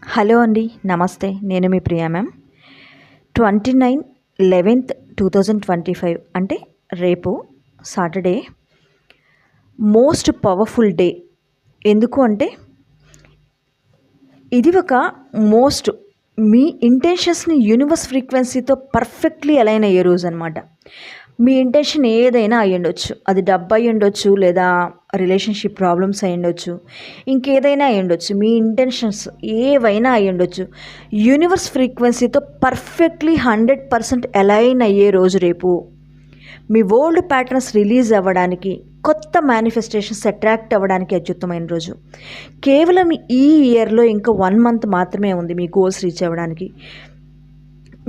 Hello అండి, నమస్తే. నేను మీ ప్రియా మ్యామ్. 29/11/2025 అంటే రేపు సాటర్డే మోస్ట్ పవర్ఫుల్ డే. ఎందుకు అంటే ఇది ఒక మోస్ట్ మీ ఇంటెన్షన్స్ని యూనివర్స్ ఫ్రీక్వెన్సీతో పర్ఫెక్ట్లీ అలైన్ అయ్యే రోజు అనమాట. మీ ఇంటెన్షన్ ఏదైనా అయ్యుండొచ్చు, అది డబ్బు అయ్యుండొచ్చు, లేదా రిలేషన్షిప్ ప్రాబ్లమ్స్ అయ్యుండొచ్చు, ఇంకేదైనా అయ్యుండొచ్చు. మీ ఇంటెన్షన్స్ ఏవైనా అయ్యుండొచ్చు. యూనివర్స్ ఫ్రీక్వెన్సీతో పర్ఫెక్ట్లీ 100% అలైన్ అయ్యే రోజు రేపు. మీ ఓల్డ్ ప్యాటర్న్స్ రిలీజ్ అవ్వడానికి, కొత్త మేనిఫెస్టేషన్స్ అట్రాక్ట్ అవ్వడానికి అత్యుత్తమైన రోజు. కేవలం ఈ ఇయర్లో ఇంకా 1 మంత్ మాత్రమే ఉంది మీ గోల్స్ రీచ్ అవ్వడానికి.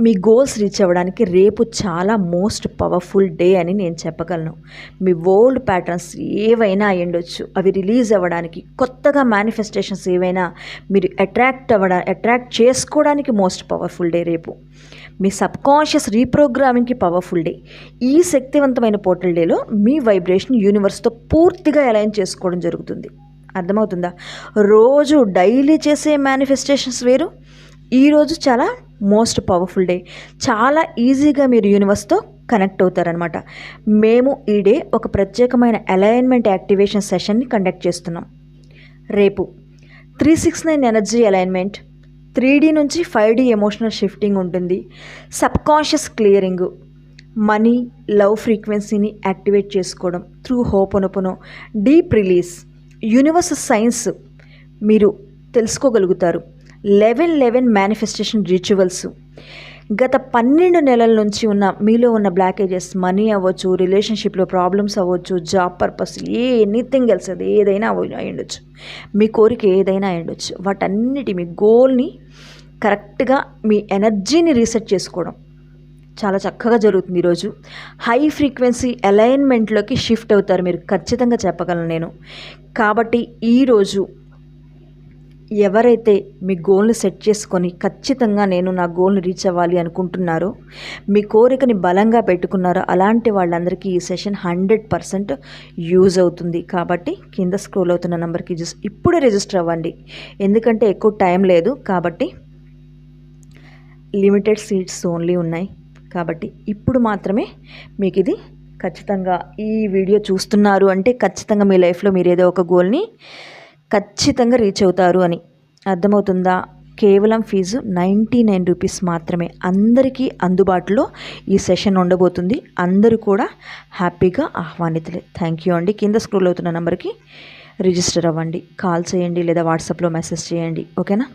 మీ గోల్స్ రీచ్ అవ్వడానికి రేపు చాలా మోస్ట్ పవర్ఫుల్ డే అని నేను చెప్పగలను. మీ ఓల్డ్ ప్యాటర్న్స్ ఏవైనా అయ్యుండొచ్చు, అవి రిలీజ్ అవ్వడానికి, కొత్తగా మేనిఫెస్టేషన్స్ ఏవైనా మీరు అట్రాక్ట్ చేసుకోవడానికి మోస్ట్ పవర్ఫుల్ డే రేపు. మీ సబ్కాన్షియస్ రీప్రోగ్రామింగ్కి పవర్ఫుల్ డే. ఈ శక్తివంతమైన పోర్టల్ డేలో మీ వైబ్రేషన్ యూనివర్స్తో పూర్తిగా అలైన్ చేసుకోవడం జరుగుతుంది. అర్థమవుతుందా? రోజు డైలీ చేసే మేనిఫెస్టేషన్స్ వేరు, ఈరోజు చాలా మోస్ట్ పవర్ఫుల్ డే. చాలా ఈజీగా మీరు యూనివర్స్తో కనెక్ట్ అవుతారనమాట. మేము ఈ డే ఒక ప్రత్యేకమైన అలైన్మెంట్ యాక్టివేషన్ సెషన్ని కండక్ట్ చేస్తున్నాం. రేపు 369 ఎనర్జీ అలైన్మెంట్, 3D నుంచి 5D ఎమోషనల్ షిఫ్టింగ్ ఉంటుంది. సబ్కాన్షియస్ క్లియరింగ్, మనీ, లవ్ ఫ్రీక్వెన్సీని యాక్టివేట్ చేసుకోవడం త్రూ హోపోనోపోనో, డీప్ రిలీజ్, యూనివర్స్ సైన్స్ మీరు తెలుసుకోగలుగుతారు. 11/11 మేనిఫెస్టేషన్ రిచువల్స్. గత 12 నెలల నుంచి మీలో ఉన్న బ్లాకేజెస్, మనీ అవ్వచ్చు, రిలేషన్షిప్లో ప్రాబ్లమ్స్ అవ్వచ్చు, జాబ్ పర్పస్, ఎనీథింగ్ ఎల్స్, అది ఏదైనా అయ్యుండొచ్చు, మీ కోరిక ఏదైనా అయ్యుండొచ్చు, వాటన్నిటి మీ గోల్ని కరెక్ట్గా మీ ఎనర్జీని రీసెట్ చేసుకోవడం చాలా చక్కగా జరుగుతుంది. ఈరోజు హై ఫ్రీక్వెన్సీ అలైన్మెంట్లోకి షిఫ్ట్ అవుతారు మీరు, ఖచ్చితంగా చెప్పగలను నేను. కాబట్టి ఈరోజు ఎవరైతే మీ గోల్ని సెట్ చేసుకొని ఖచ్చితంగా నేను నా గోల్ని రీచ్ అవ్వాలి అనుకుంటున్నారో, మీ కోరికని బలంగా పెట్టుకున్నారో, అలాంటి వాళ్ళందరికీ ఈ సెషన్ 100% యూజ్ అవుతుంది. కాబట్టి కింద స్క్రోల్ అవుతున్న నెంబర్కి ఇప్పుడే రిజిస్టర్ అవ్వండి. ఎందుకంటే ఎక్కువ టైం లేదు, కాబట్టి లిమిటెడ్ సీట్స్ ఓన్లీ ఉన్నాయి. కాబట్టి ఇప్పుడు మాత్రమే మీకు ఇది ఖచ్చితంగా ఈ వీడియో చూస్తున్నారు అంటే ఖచ్చితంగా మీ లైఫ్లో మీరు ఏదో ఒక గోల్ని ఖచ్చితంగా రీచ్ అవుతారు అని అర్థమవుతుందా? కేవలం ఫీజు 99 రూపీస్ మాత్రమే. అందరికీ అందుబాటులో ఈ సెషన్ ఉండబోతుంది. అందరూ కూడా హ్యాపీగా ఆహ్వానితులే. థ్యాంక్ యూ అండి. కింద స్క్రోల్ అవుతున్న నెంబర్కి రిజిస్టర్ అవ్వండి, కాల్ చేయండి, లేదా వాట్సాప్లో మెసేజ్ చేయండి. ఓకేనా?